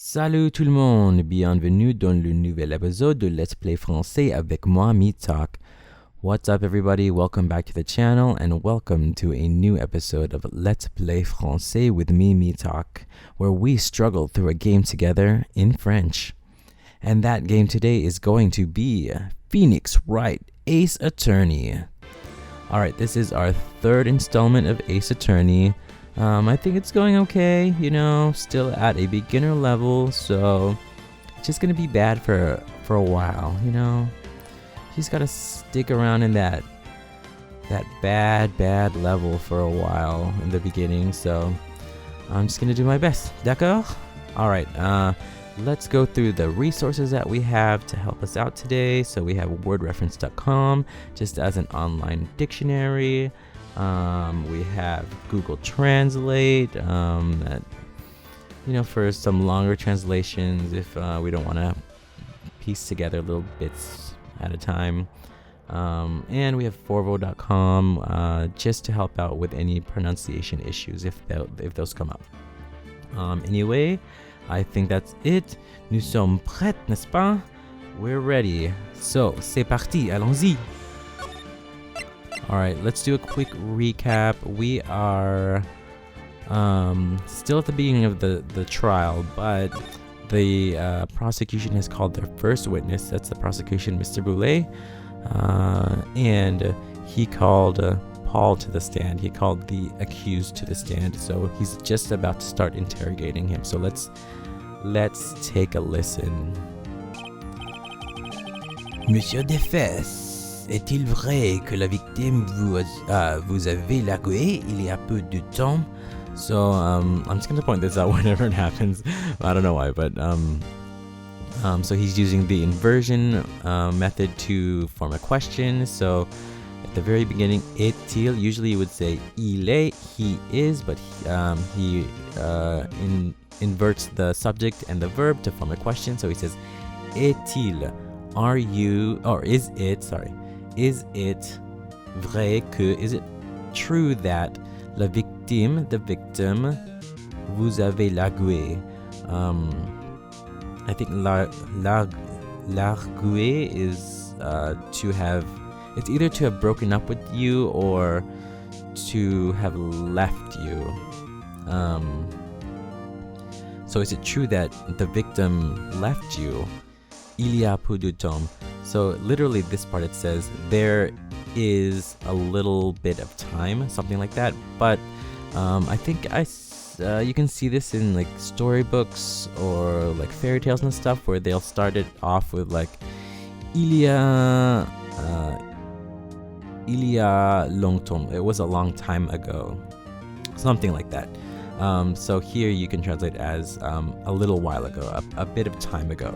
Salut tout le monde, bienvenue dans le nouvel épisode de Let's Play Francais avec moi, Me Talk. What's up everybody, welcome back to the channel and welcome to a new episode of Let's Play Francais with Me Talk, where we struggle through a game together in French. And that game today is going to be Phoenix Wright, Ace Attorney. Alright, this is our third installment of Ace Attorney. I think it's going okay, still at a beginner level, so it's just gonna be bad for a while, Just gotta stick around in that bad level for a while in the beginning, so I'm just gonna do my best. D'accord? Alright, let's go through the resources that we have to help us out today. So we have wordreference.com just as an online dictionary. We have Google Translate, for some longer translations if we don't want to piece together little bits at a time. And we have forvo.com just to help out with any pronunciation issues if those come up. Anyway, I think that's it. Nous sommes prêts, n'est-ce pas? We're ready. So, c'est parti, allons-y. Alright, let's do a quick recap. We are still at the beginning of the trial, but the prosecution has called their first witness. That's the prosecution, Mr. Boulet. And he called Paul to the stand. He called the accused to the stand. So he's just about to start interrogating him. So let's take a listen. Monsieur Defes, est-il vrai que la victime vous avez largué il y a peu de temps? So I'm just going to point this out whenever it happens. I don't know why, but so he's using the inversion method to form a question. So at the very beginning, est-il, usually you would say il est, he is, but he inverts the subject and the verb to form a question. So he says, est-il, are you, or is it vrai que, is it true that la victime, the victim, vous avez largué? I think largué is to have, it's either to have broken up with you or to have left you. So is it true that the victim left you? Il y a peu de temps. So literally this part it says there is a little bit of time, something like that. But I think you can see this in like storybooks or like fairy tales and stuff where they'll start it off with like il y a longtemps. It was a long time ago, something like that. So here you can translate as a little while ago, a bit of time ago.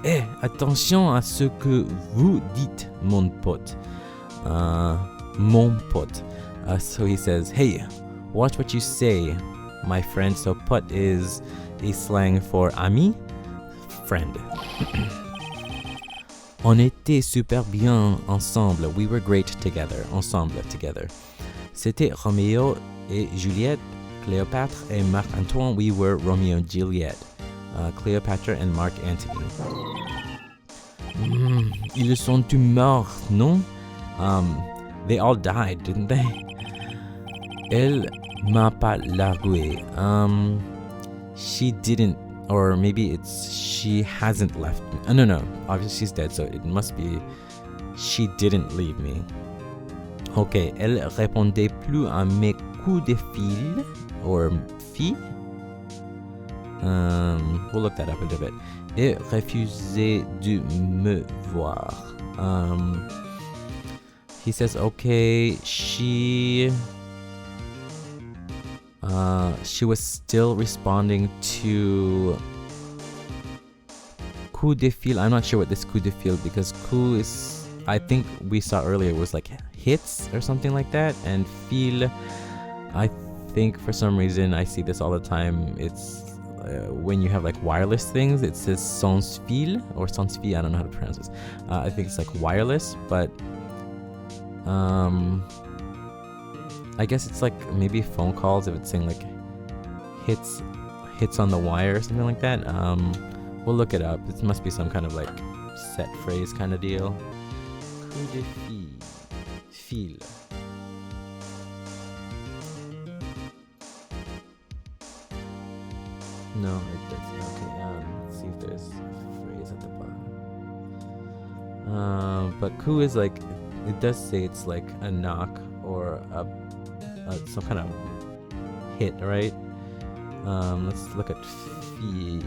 Eh, attention à ce que vous dites, mon pote. Mon pote. So he says, hey, watch what you say, my friend. So pote is a slang for ami, friend. On était super bien ensemble. We were great together. Ensemble, together. C'était Roméo et Juliette, Cléopâtre et Marc-Antoine. We were Romeo and Juliet. Cleopatra and Mark Antony. Ils sont tous morts, non? They all died, didn't they? Elle m'a pas largué. She didn't, or maybe it's she hasn't left me. No. Obviously she's dead, so it must be she didn't leave me. Okay, elle répondait plus à mes coups de fil, or fille. We'll look that up in a bit. Et refusait de me voir. He says, okay, she was still responding to coup de fil. I'm not sure what this coup de fil, because coup is, I think we saw earlier, was like hits or something like that, and fil, I think for some reason I see this all the time. It's when you have like wireless things, it says sans fil or sans fil. I don't know how to pronounce this. I think it's like wireless, but I guess it's like maybe phone calls if it's saying like hits hits on the wire or something like that. We'll look it up. It must be some kind of like set phrase kind of deal. Coup de fil. No, it doesn't. Okay, let's see if there's a phrase at the bottom. But coup is like, it does say it's like a knock or some kind of hit, right? Let's look at fil,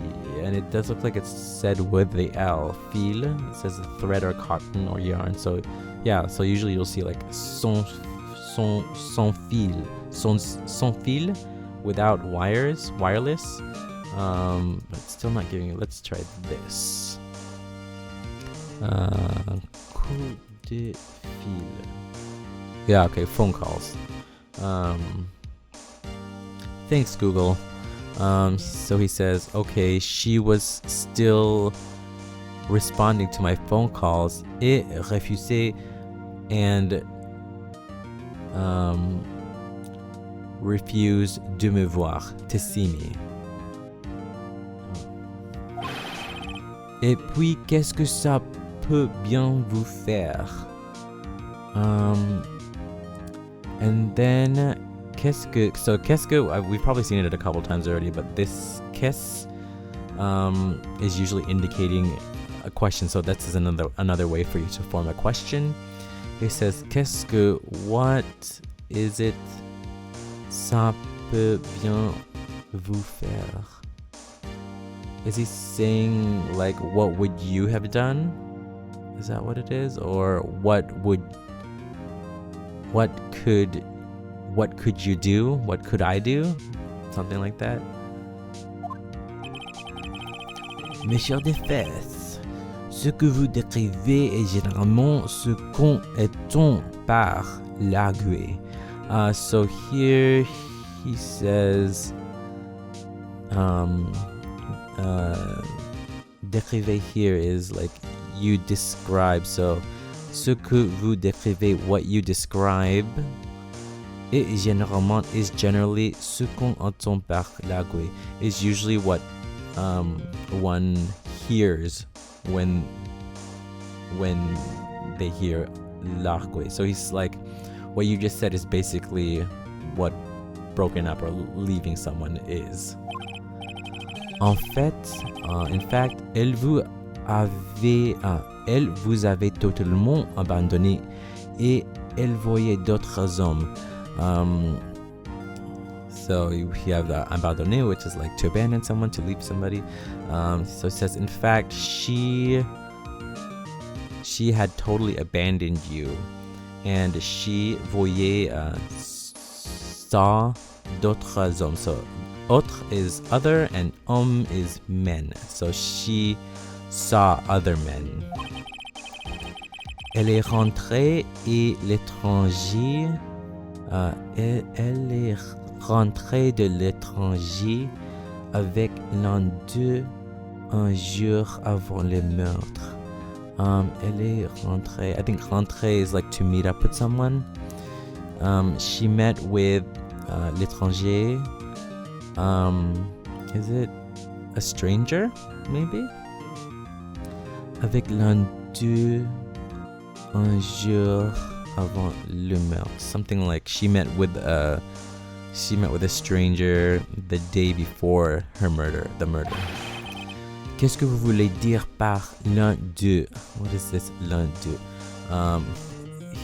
and it does look like it's said with the L. Fil. It says a thread or cotton or yarn. So yeah, so usually you'll see like sans fil without wires, wireless. But still not giving it. Let's try this. Coup de fil. Yeah, okay, phone calls. Thanks, Google. So he says, okay, she was still responding to my phone calls et refusait and refused de me voir, to see me. Et puis, qu'est-ce que ça peut bien vous faire? And then, qu'est-ce que, we've probably seen it a couple times already, but this qu'est-ce is usually indicating a question, so that's another way for you to form a question. It says, qu'est-ce que, what is it, ça peut bien vous faire? Is he saying, like, what would you have done? Is that what it is? Or what could you do? What could I do? Something like that. Mes chers des fesses, ce que vous décrivez est généralement ce qu'on entend par larguer. So here he says, décrivez here is like you describe. So ce que vous décrivez, what you describe, et généralement is generally ce qu'on entend par larguer, is usually what one hears when they hear larguer. So he's like, what you just said is basically what broken up or leaving someone is. En fact, elle vous avait totalement abandonné et elle voyait d'autres hommes. So you have the abandonné, which is like to abandon someone, to leave somebody. So it says, in fact, she had totally abandoned you, and she voyait saw d'autres hommes. So autre is other and homme is men. So she saw other men. Elle est rentrée et l'étranger. Elle est rentrée de l'étranger avec l'un d'eux un jour avant le meurtre. Elle est rentrée. I think rentrée is like to meet up with someone. She met with l'étranger. Is it a stranger, maybe? Avec l'un d'eux un jour avant le meurtre. Something like she met with a stranger the day before the murder. Qu'est-ce que vous voulez dire par l'un d'eux? What is this l'un d'eux?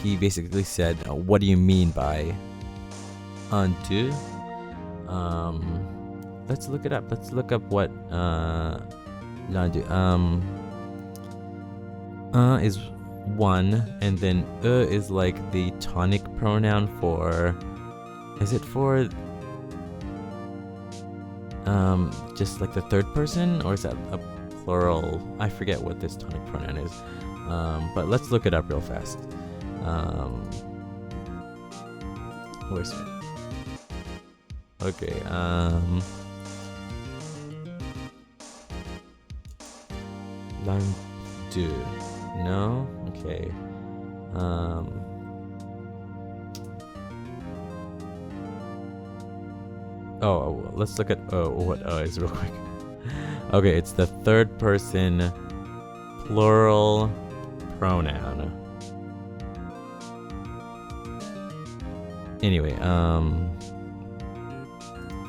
He basically said, what do you mean by un d'eux? Let's look it up. Let's look up what l'un d'eux. Un is one, and then is like the tonic pronoun for. Is it for just like the third person, or is that a plural? I forget what this tonic pronoun is. But let's look it up real fast. Where's it? Okay. L'un d'eux. No? Okay. Oh, let's look at what is real quick. Okay, it's the third person plural pronoun. Anyway,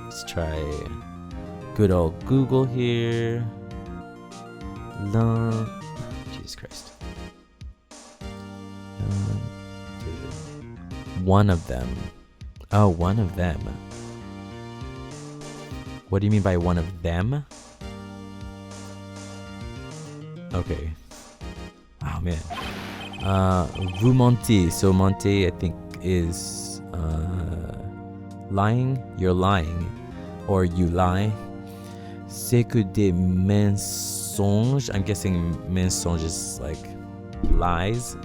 let's try good old Google here. Jesus Christ. One of them. Oh, one of them. What do you mean by one of them? Okay. Oh man. Vous mentez. So mentez, I think, is lying. You're lying, or you lie. C'est que des mensonges. I'm guessing mensonge is like lies.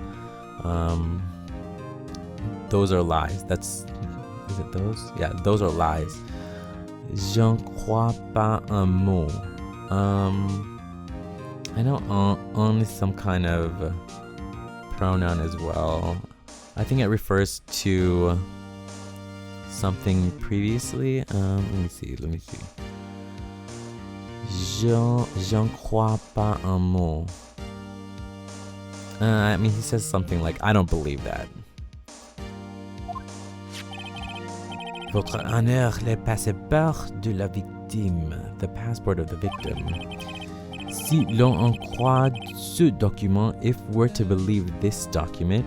Those are lies. Is it those? Yeah, those are lies. J'en crois pas un mot. I know on is some kind of pronoun as well. I think it refers to something previously. Let me see. J'en crois pas un mot. I mean, he says something like, I don't believe that. Votre honneur, le passeport de la victime. The passport of the victim. Si l'on en croit ce document, if we're to believe this document,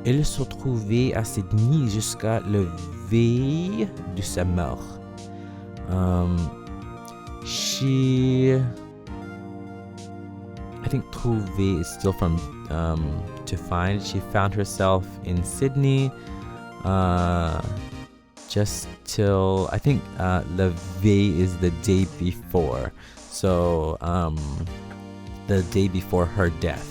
elle se trouvait à Sydney jusqu'à la veille de sa mort. I think trouver is still from to find. She found herself in Sydney just till, I think la veille is the day before. So the day before her death.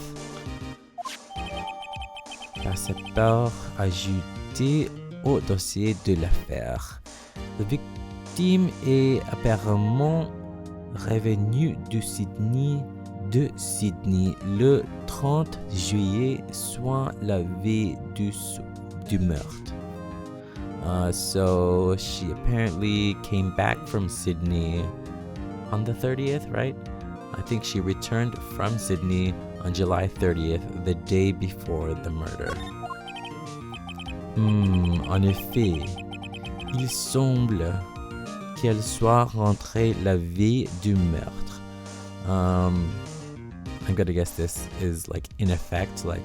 Passeport ajouté au dossier de l'affaire. La victime est apparemment revenue de Sydney le 30 juillet, soit la veille du meurtre. So she apparently came back from Sydney on the 30th, right? I think she returned from Sydney on July 30th, the day before the murder. En effet, il semble qu'elle soit rentrée la veille du meurtre. I'm gonna guess this is like in effect, like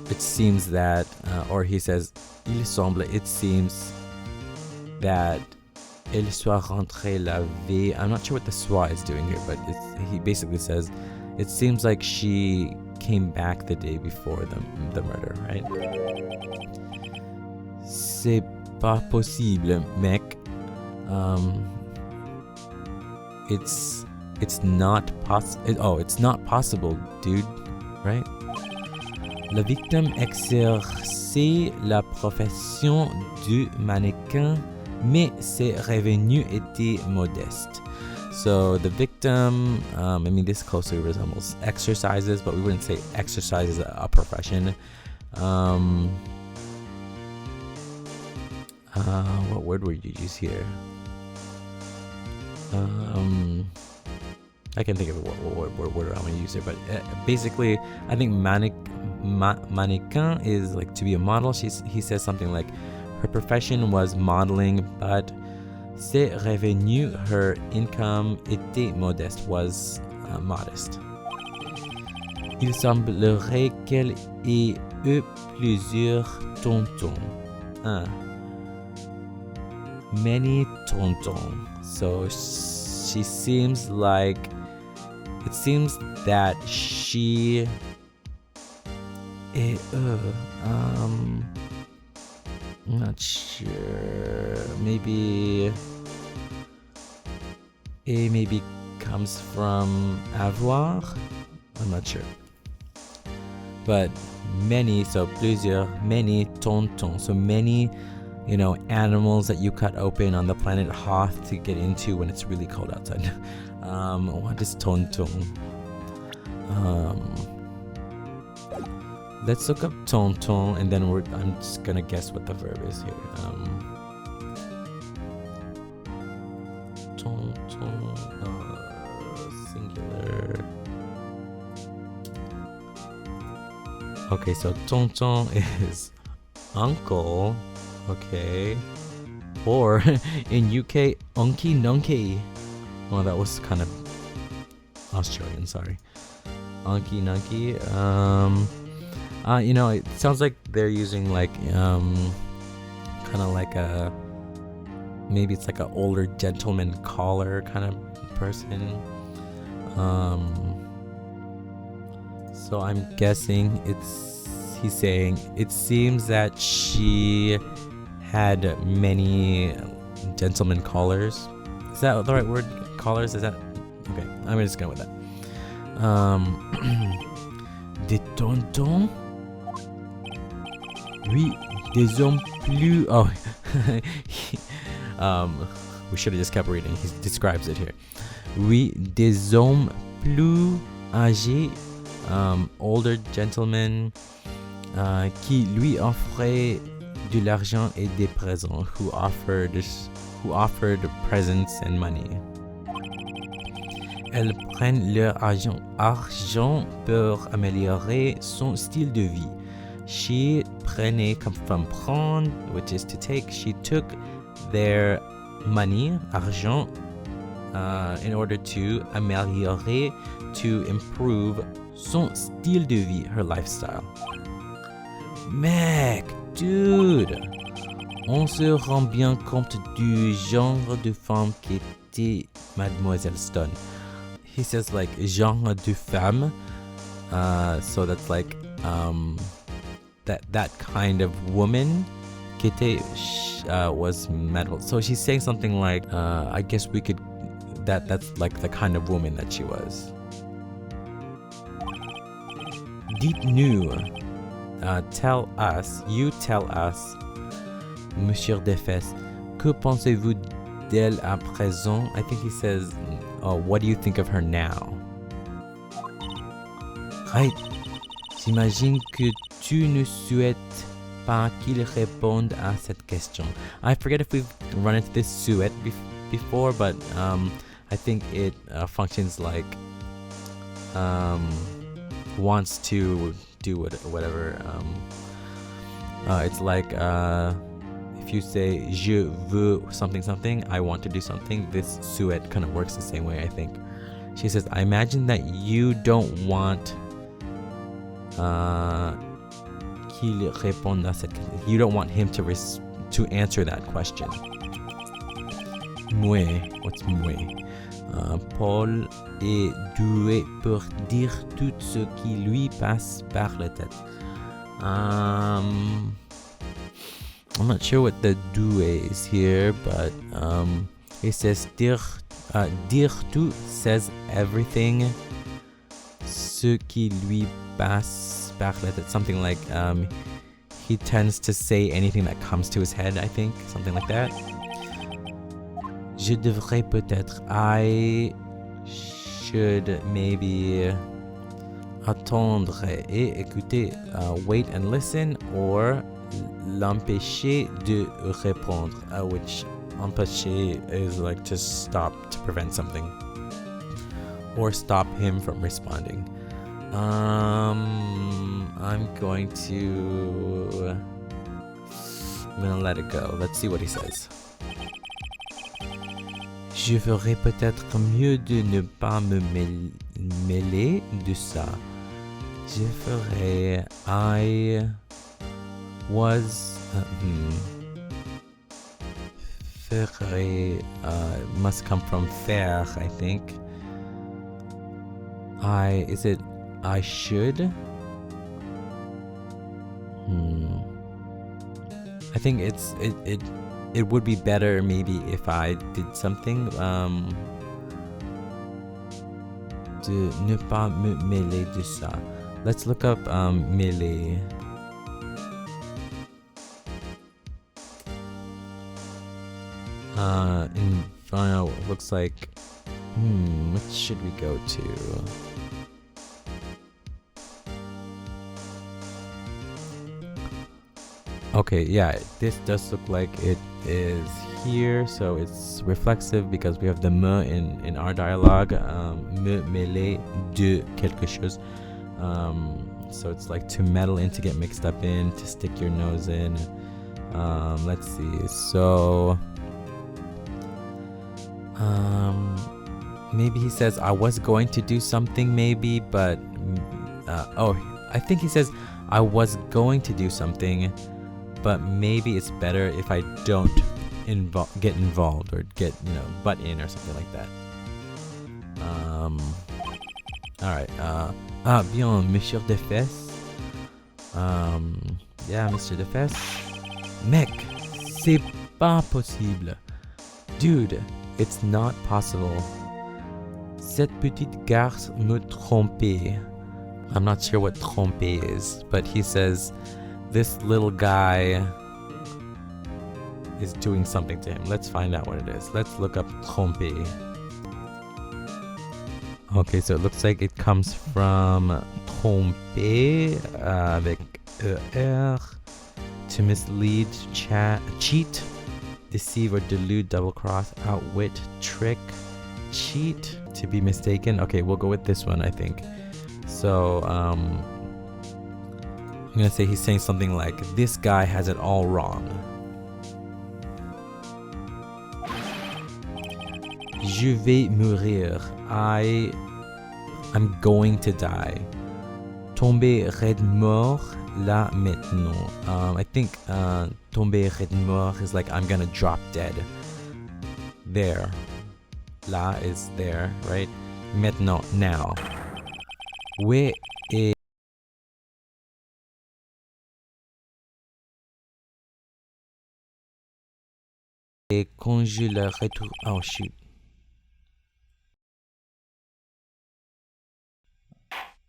it seems that, or he says, il semble, it seems that elle soit rentrée la veille. I'm not sure what the soit is doing here, but he basically says, it seems like she came back the day before the murder, right? C'est pas possible, mec. It's not possible, dude, right? La victime exerçait la profession du mannequin, mais ses revenus étaient modestes. So the victim, I mean, this closely resembles exercises, but we wouldn't say exercise is a profession. What word would you use here? I can think of what word I'm going to use here, but basically, I think mannequin is like to be a model. He says something like, her profession was modeling, but ses revenus, her income était modeste, was modest. Il semblerait qu'elle ait eu plusieurs tontons. Many tontons. So she seems like, it seems that she I'm not sure. Maybe comes from avoir. I'm not sure. But many, so plusieurs, many tontons. So many, animals that you cut open on the planet Hoth to get into when it's really cold outside. What is tonton? Let's look up tonton, and then I'm just gonna guess what the verb is here. tonton, singular. Okay, so tonton is uncle. Okay. Or in UK, unky nunky. Well, that was kind of Australian, sorry. Unky nunky. It sounds like they're using like kind of like a, maybe it's like an older gentleman caller kind of person. So I'm guessing he's saying it seems that she had many gentleman callers. Is that the right word? Callers? Is that okay? I'm just going with that. Des tontons? Oui, des hommes plus. Oh, we should have just kept reading. He describes it here. Oui, des hommes plus âgés, older gentlemen, qui lui offraient de l'argent et des présents, who offered presents and money. Elles prennent leur argent pour améliorer son style de vie. She prenait come from prendre, which is to take. She took their money, argent, in order to améliorer, to improve son style de vie, her lifestyle. Mec, dude, on se rend bien compte du genre de femme qu'était Mademoiselle Stone. He says like genre de femme, so that's like that kind of woman. Qu'était was metal. So she's saying something like, I guess we could, that's like the kind of woman that she was. Dites-nous, tell us, Monsieur Defes, que pensez-vous d'elle à présent? I think he says, what do you think of her now? Right. J'imagine que tu ne souhaites pas qu'il réponde à cette question. I forget if we've run into this souhait before, but I think it functions like wants to do whatever. It's like if you say je veux something, I want to do something, this souhait kind of works the same way, I think. She says, I imagine that you don't want qu'il réponde à cette question. You don't want him to answer that question. Mouais. What's mouais? Paul est doué pour dire tout ce qui lui passe par la tête. I'm not sure what the doué is here, but it says dire tout says everything. Ce qui lui passe par la tête, something like he tends to say anything that comes to his head, I think, something like that. Je devrais peut-être, I should maybe attendre et écouter, wait and listen, or l'empêcher de répondre, which empêcher is like to stop, to prevent something, or stop him from responding. I'm going to let it go. Let's see what he says. Je ferais peut-être mieux de ne pas me mêler de ça. Je ferais, I was, ferais, must come from faire, I think. Is it I should? I think it would be better maybe if I did something, de ne pas me mêler de ça. Let's look up mêler. In final, it looks like, what should we go to? Okay, yeah, this does look like it is here, so it's reflexive because we have the me in our dialogue. Me mêler de quelque chose. So it's like to meddle in, to get mixed up in, to stick your nose in. Let's see. So maybe he says, I was going to do something maybe, but I think he says, I was going to do something, but maybe it's better if I don't get involved or get, butt in or something like that. Alright. Bien, Monsieur Defesse. Yeah, Mr. Defesse. Mec, c'est pas possible. Dude, it's not possible. Cette petite garce me trompait. I'm not sure what tromper is, but he says this little guy is doing something to him. Let's find out what it is. Let's look up tromper. Okay, so it looks like it comes from tromper avec ER, to mislead, cheat, deceive or delude, double cross, outwit, trick, cheat, to be mistaken. Okay, we'll go with this one, I think. So I'm gonna say he's saying something like, this guy has it all wrong. Je vais mourir. I'm going to die. Tomber raide mort là maintenant. I think tomber raide mort is like I'm gonna drop dead. There. Là is there, right? Maintenant, now. Where is quand je le retourne? Oh shoot.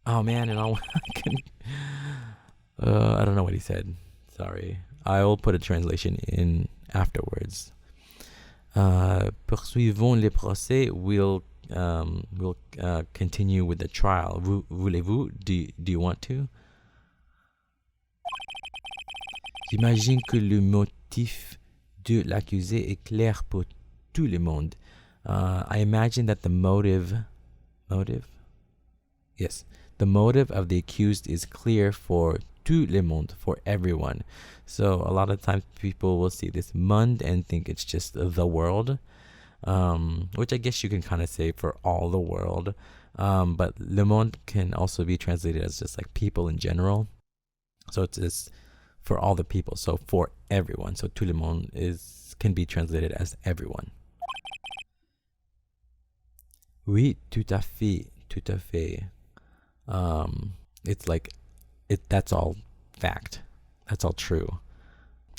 Oh man, and I don't know what he said. Sorry. I will put a translation in afterwards. Poursuivons le procès. We'll continue with the trial. Voulez-vous? Do you want to? J'imagine que le motif de l'accusé est clair pour tout le monde. I imagine that the motive? Yes. The motive of the accused is clear for tout le monde, for everyone. So a lot of times people will see this monde and think it's just the world, which I guess you can kind of say for all the world. But le monde can also be translated as just like people in general. So it's just for all the people. So for everyone. So tout le monde can be translated as everyone. Oui, tout à fait, tout à fait. It's like that's all fact. That's all true.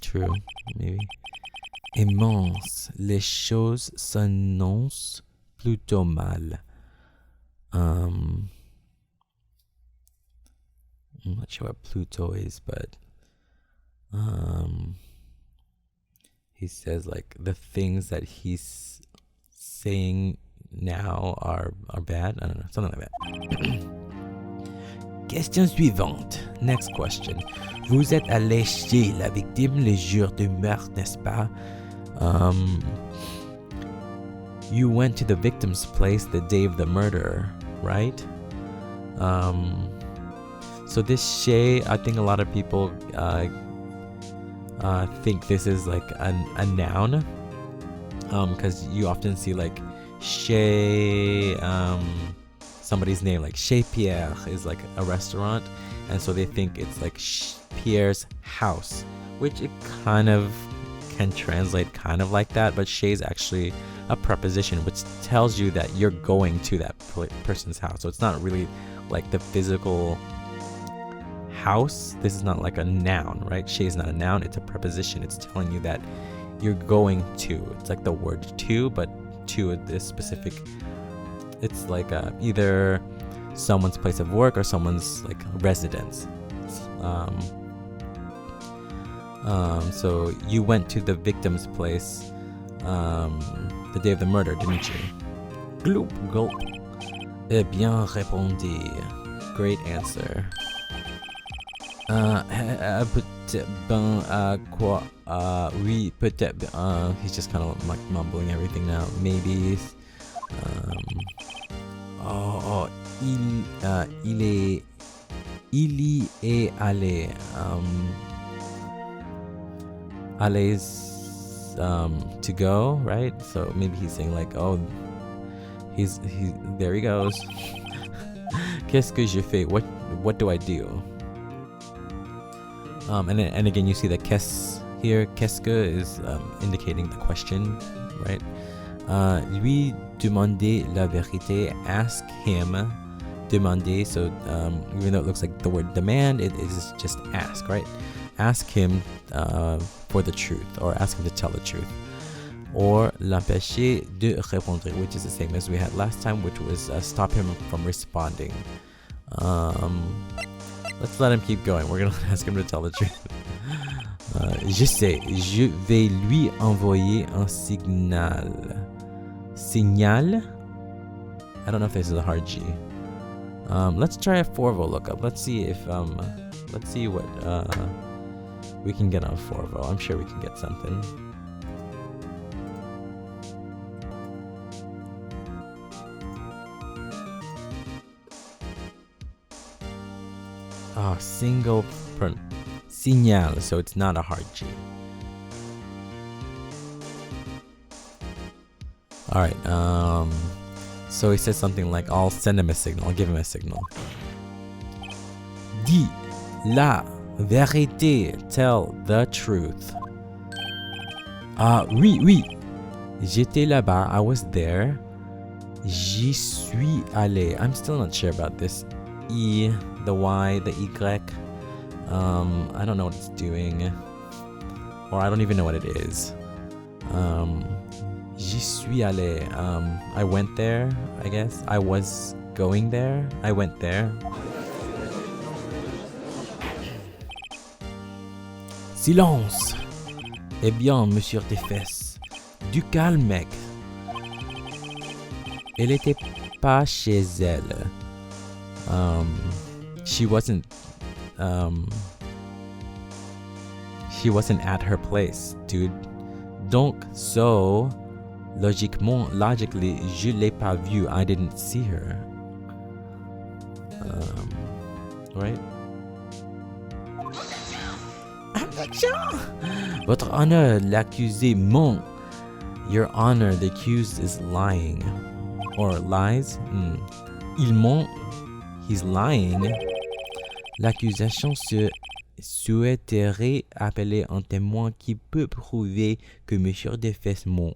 True, maybe. Immense. Les choses s'annoncent plutôt mal. I'm not sure what Pluto is, but he says like the things that he's saying now are bad. I don't know, something like that. Question suivante. Next question. Vous êtes allé chez la victime le jour du meurtre, n'est-ce pas? You went to the victim's place the day of the murder, right? So this chez, I think a lot of people think this is like a noun, because you often see like chez somebody's name, like Chez Pierre is like a restaurant, and so they think it's like Pierre's house, which it kind of can translate kind of like that, but chez is actually a preposition which tells you that you're going to that person's house. So it's not really like the physical house. This is not like a noun, right? Chez is not a noun, it's a preposition. It's telling you that you're going to. It's like the word to, but to this specific, it's like either someone's place of work or someone's like residence. So you went to the victim's place the day of the murder, didn't you? Gloop, gulp. Eh bien répondu. Great answer. peut-être ben quoi oui peut-être he's just kind of like mumbling everything now. Maybe il y est allé aller to go, right? So maybe he's saying like, oh, he's there he goes. Qu'est-ce que je fais? What do I do? And again, you see that qu'est-ce here, qu'est-ce que is indicating the question, right? Lui demander la vérité, ask him, demander. So even though it looks like the word demand, it is just ask, right? Ask him for the truth, or ask him to tell the truth. Or l'empêcher de répondre, which is the same as we had last time, which was stop him from responding. Let's let him keep going. We're gonna ask him to tell the truth. Je sais, je vais lui envoyer un signal. Signal? I don't know if this is a hard G. Let's try a Forvo lookup. Let's see if let's see what we can get on Forvo. I'm sure we can get something. Single signal, so it's not a hard G. All right. So he says something like, I'll send him a signal. I'll give him a signal. Dis la vérité. Tell the truth. Oui. J'étais là-bas. I was there. J'y suis allé. I'm still not sure about this. E, the Y, the Y. I don't know what it's doing. Or I don't even know what it is. J'y suis allé. I went there, I guess. I was going there. I went there. Silence! Eh bien, monsieur tes fesses. Du calme, mec. Elle était pas chez elle. She wasn't at her place, dude. Donc, so logically, je l'ai pas vue. I didn't see her. Right? Votre honneur, l'accusé ment. Your honor, the accused is lying. Or lies. Il ment. He's lying. L'accusation se souhaiterait appeler un témoin qui peut prouver que Monsieur Defes ment.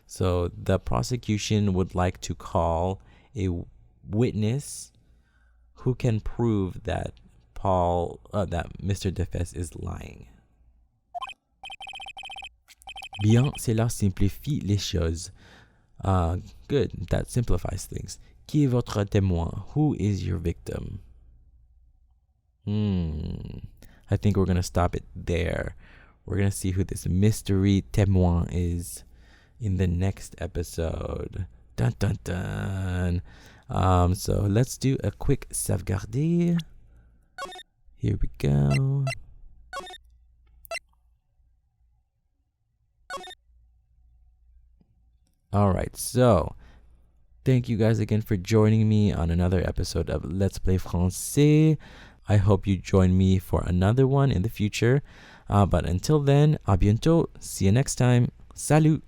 So the prosecution would like to call a witness who can prove that that Mr. Defes is lying. Bien, cela simplifie les choses. Good, that simplifies things. Qui est votre témoin? Who is your victim? I think we're going to stop it there. We're going to see who this mystery témoin is in the next episode. Dun dun dun. So let's do a quick sauvegarde. Here we go. All right, so thank you guys again for joining me on another episode of Let's Play Francais. I hope you join me for another one in the future. But until then, à bientôt. See you next time. Salut!